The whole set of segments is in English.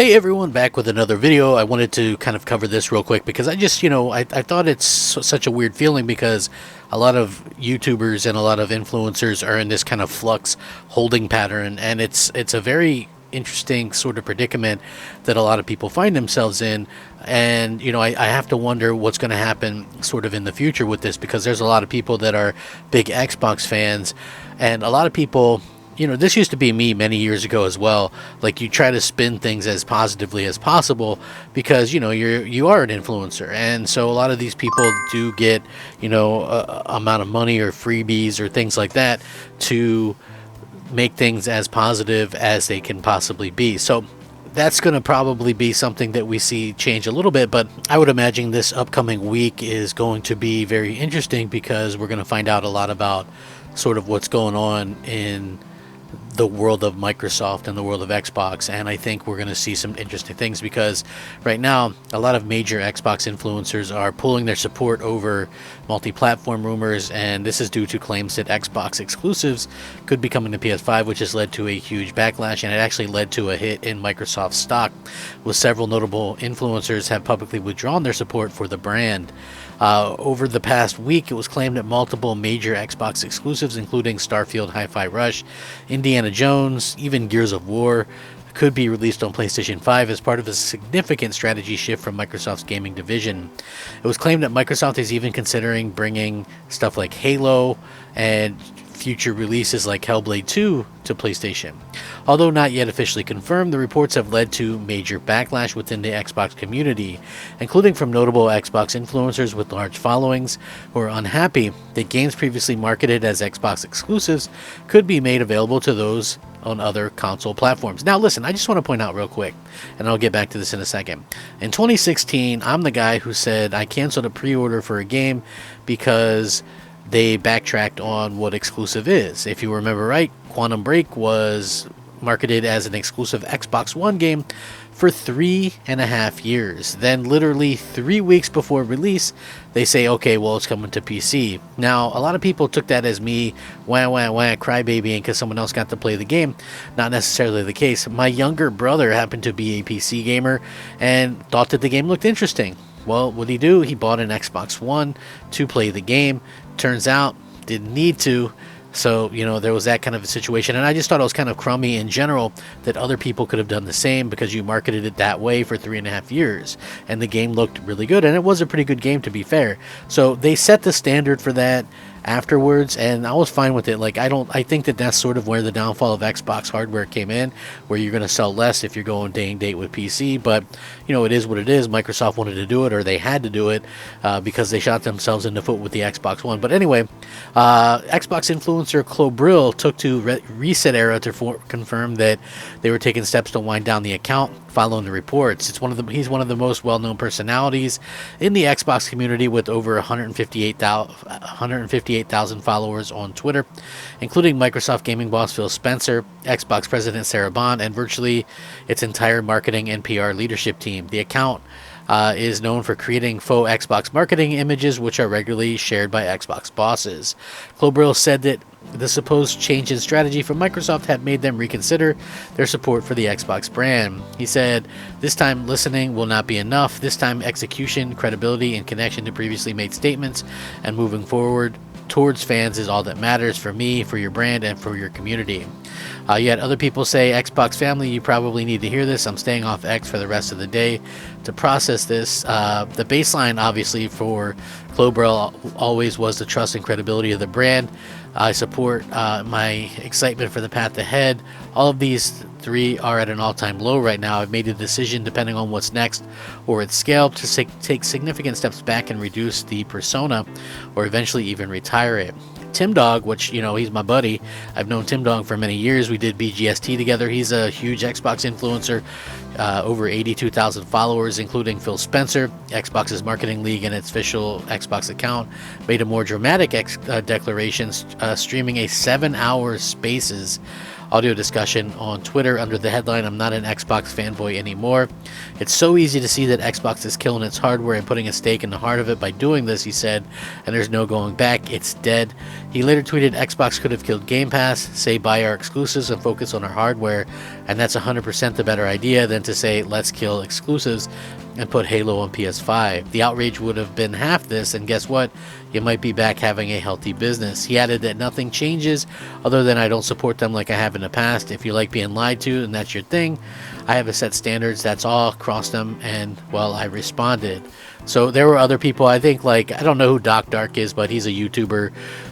Hey everyone, back with another video. I wanted to kind of cover this real quick because I just, I thought it's such a weird feeling because a lot of YouTubers and a lot of influencers are in this kind of flux holding pattern, and it's a very interesting sort of predicament that a lot of people find themselves in. And I have to wonder what's going to happen sort of in the future with this, because there's a lot of people that are big Xbox fans, and a lot of people, this used to be me many years ago as well. Like, you try to spin things as positively as possible because, you are an influencer. And so a lot of these people do get, a amount of money or freebies or things like that to make things as positive as they can possibly be. So that's going to probably be something that we see change a little bit, but I would imagine this upcoming week is going to be very interesting because we're going to find out a lot about sort of what's going on in the world of Microsoft and the world of Xbox. And I think we're going to see some interesting things because right now a lot of major Xbox influencers are pulling their support over multi-platform rumors, and this is due to claims that Xbox exclusives could be coming to PS5, which has led to a huge backlash, and it actually led to a hit in Microsoft stock, with several notable influencers have publicly withdrawn their support for the brand. Over the past week, it was claimed that multiple major Xbox exclusives, including Starfield, Hi-Fi Rush, Indiana Jones, even Gears of War, could be released on PlayStation 5 as part of a significant strategy shift from Microsoft's gaming division. It was claimed that Microsoft is even considering bringing stuff like Halo and future releases like Hellblade 2 to PlayStation. Although not yet officially confirmed, the reports have led to major backlash within the Xbox community, including from notable Xbox influencers with large followings who are unhappy that games previously marketed as Xbox exclusives could be made available to those on other console platforms. Now listen, I just want to point out real quick, and I'll get back to this in a second. In 2016, I'm the guy who said I canceled a pre-order for a game because they backtracked on what exclusive is. If you remember right, Quantum Break was marketed as an exclusive Xbox One game for 3.5 years. Then literally 3 weeks before release, they say, okay, well, it's coming to PC. Now, a lot of people took that as me crybabying because someone else got to play the game. Not necessarily the case. My younger brother happened to be a PC gamer and thought that the game looked interesting. Well, what did he do? He bought an Xbox One to play the game. Turns out, didn't need to. So, there was that kind of a situation. And I just thought it was kind of crummy in general that other people could have done the same because you marketed it that way for 3.5 years. And the game looked really good. And it was a pretty good game, to be fair. So they set the standard for that afterwards, and I was fine with it. Like, I think that that's sort of where the downfall of Xbox hardware came in, where you're going to sell less if you're going day and date with PC. But it is what it is. Microsoft wanted to do it, or they had to do it because they shot themselves in the foot with the Xbox One. But anyway, Xbox influencer Brill took to Reset Era to confirm that they were taking steps to wind down the account following the reports. He's one of the most well-known personalities in the Xbox community, with over 158,000 followers on Twitter, including Microsoft gaming boss Phil Spencer, Xbox president Sarah Bond, and virtually its entire marketing and PR leadership team. The account is known for creating faux Xbox marketing images, which are regularly shared by Xbox bosses. Brill said that the supposed change in strategy from Microsoft had made them reconsider their support for the Xbox brand. He said, "This time listening will not be enough. This time execution, credibility, and connection to previously made statements, and moving forward towards fans is all that matters for me, for your brand, and for your community." Yet other people say, Xbox family, you probably need to hear this. I'm staying off X for the rest of the day to process this. The baseline, obviously, for Brill always was the trust and credibility of the brand. I support my excitement for the path ahead. All of these three are at an all-time low right now. I've made a decision, depending on what's next or its scale, to take significant steps back and reduce the persona, or eventually even retire it. Tim Dog, which, he's my buddy. I've known Tim Dog for many years. We did BGST together. He's a huge Xbox influencer, over 82,000 followers, including Phil Spencer. Xbox's marketing league and its official Xbox account made a more dramatic declaration, streaming a 7-hour Spaces audio discussion on Twitter under the headline, "I'm not an Xbox fanboy anymore. It's so easy to see that Xbox is killing its hardware and putting a stake in the heart of it by doing this," he said, "and there's no going back. It's dead." He later tweeted, "Xbox could have killed Game Pass, say buy our exclusives and focus on our hardware, and that's 100% the better idea than to say let's kill exclusives and put Halo on PS5. The outrage would have been half this, and guess what? You might be back having a healthy business." He added that nothing changes other than I don't support them like I have in the past. If you like being lied to and that's your thing, I have a set standards, that's all, cross them, and well, I responded. So there were other people, I think, like, I don't know who Doc Dark is, but he's a YouTuber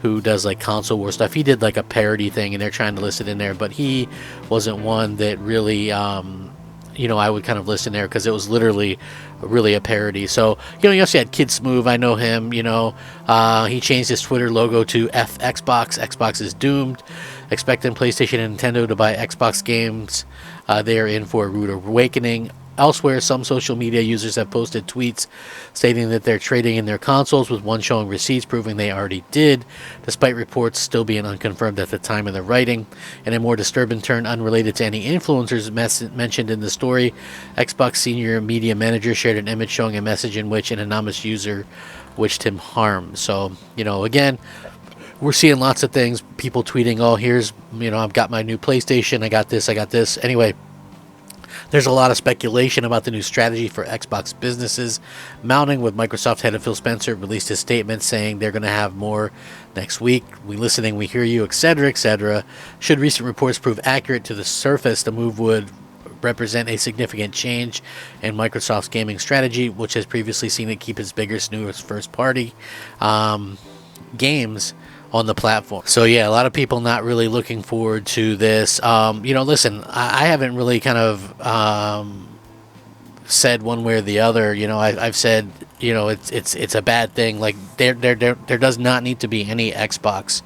who does like console war stuff. He did like a parody thing and they're trying to list it in there, but he wasn't one that really I would kind of listen there because it was literally really a parody. So, you also had Kid Smooth. I know him, he changed his Twitter logo to F Xbox. Xbox is doomed. Expecting PlayStation and Nintendo to buy Xbox games. They are in for a rude awakening. Elsewhere, some social media users have posted tweets stating that they're trading in their consoles, with one showing receipts proving they already did, despite reports still being unconfirmed at the time of the writing. In a more disturbing turn, unrelated to any influencers mentioned in the story, Xbox senior media manager shared an image showing a message in which an anonymous user wished him harm. So, again, we're seeing lots of things, people tweeting, "Oh, here's, I've got my new PlayStation, I got this. Anyway, there's a lot of speculation about the new strategy for Xbox businesses mounting, with Microsoft head of Phil Spencer released a statement saying they're going to have more next week. "We listening, we hear you, etc., etc. Should recent reports prove accurate to the surface, the move would represent a significant change in Microsoft's gaming strategy, which has previously seen it keep its biggest, newest first-party games on the platform." So yeah, a lot of people not really looking forward to this. Listen, I haven't really kind of said one way or the other. I've said, it's a bad thing. Like there does not need to be any Xbox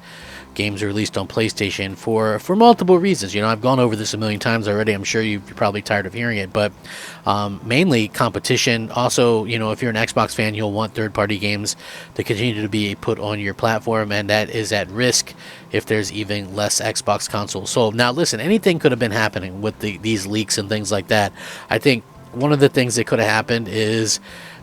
games released on PlayStation for multiple reasons. I've gone over this a million times already. I'm sure you're probably tired of hearing it, but mainly competition. Also, if you're an Xbox fan, you'll want third-party games to continue to be put on your platform, and that is at risk if there's even less Xbox consoles. So now listen, anything could have been happening with these leaks and things like that. I think one of the things that could have happened is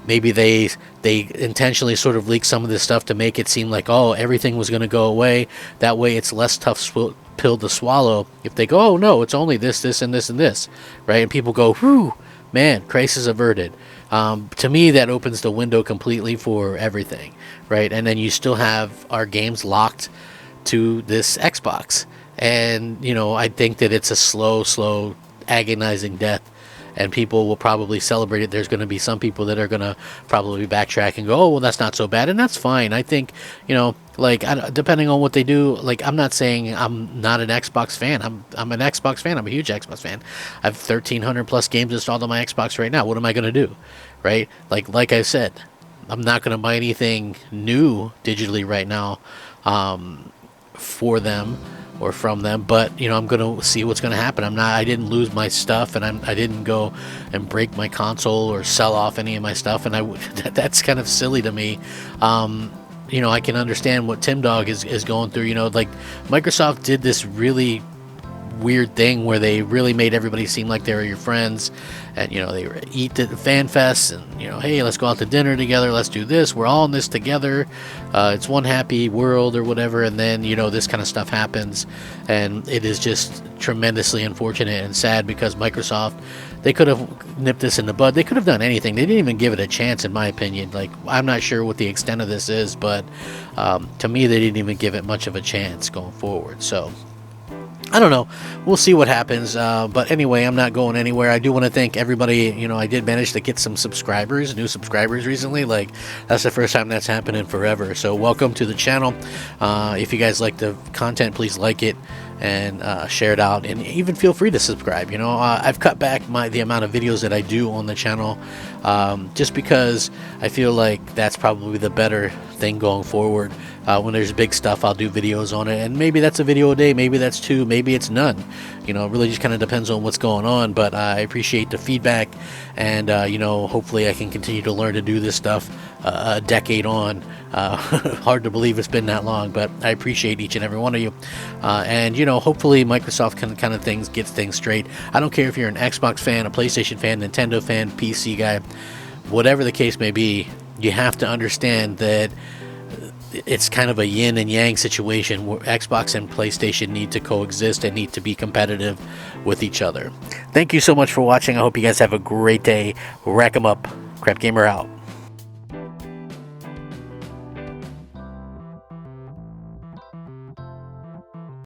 maybe they intentionally sort of leaked some of this stuff to make it seem like, oh, everything was going to go away. That way it's less tough pill to swallow if they go, oh no, it's only this, and this, and this, right? And people go, whew, man, crisis averted. To me, that opens the window completely for everything, right? And then you still have our games locked to this Xbox. And, I think that it's a slow, agonizing death. And people will probably celebrate it. There's going to be some people that are going to probably backtrack and go, oh, well, that's not so bad. And that's fine. I think, depending on what they do, I'm not saying I'm not an Xbox fan. I'm an Xbox fan. I'm a huge Xbox fan. I have 1,300 plus games installed on my Xbox right now. What am I going to do? Right? Like I said, I'm not going to buy anything new digitally right now for them or from them, but I'm gonna see what's gonna happen. I didn't lose my stuff, and I didn't go and break my console or sell off any of my stuff, and that's kind of silly to me. I can understand what Tim Dog is going through. Microsoft did this really weird thing where they really made everybody seem like they were your friends, and they were eat at the fan fest, and hey, let's go out to dinner together, let's do this, we're all in this together, it's one happy world or whatever. And then this kind of stuff happens, and it is just tremendously unfortunate and sad, because Microsoft, they could have nipped this in the bud. They could have done anything. They didn't even give it a chance, in my opinion. I'm not sure what the extent of this is, but to me, they didn't even give it much of a chance going forward. So I don't know. We'll see what happens. But anyway, I'm not going anywhere. I do want to thank everybody. I did manage to get some subscribers, new subscribers recently. That's the first time that's happened in forever. So welcome to the channel. If you guys like the content, please like it and share it out, and even feel free to subscribe. I've cut back the amount of videos that I do on the channel, just because I feel like that's probably the better thing going forward. When there's big stuff, I'll do videos on it, and maybe that's a video a day, maybe that's two, maybe it's none. You know, it really just kind of depends on what's going on. But I appreciate the feedback, and you know, hopefully I can continue to learn to do this stuff a decade on. Hard to believe it's been that long, but I appreciate each and every one of you. And you know, hopefully Microsoft kind of gets things straight. I don't care if you're an Xbox fan, a PlayStation fan, Nintendo fan, PC guy, whatever the case may be. You have to understand that it's kind of a yin and yang situation where Xbox and PlayStation need to coexist and need to be competitive with each other. Thank you so much for watching. I hope you guys have a great day. Rack 'em up. Crap Gamer out.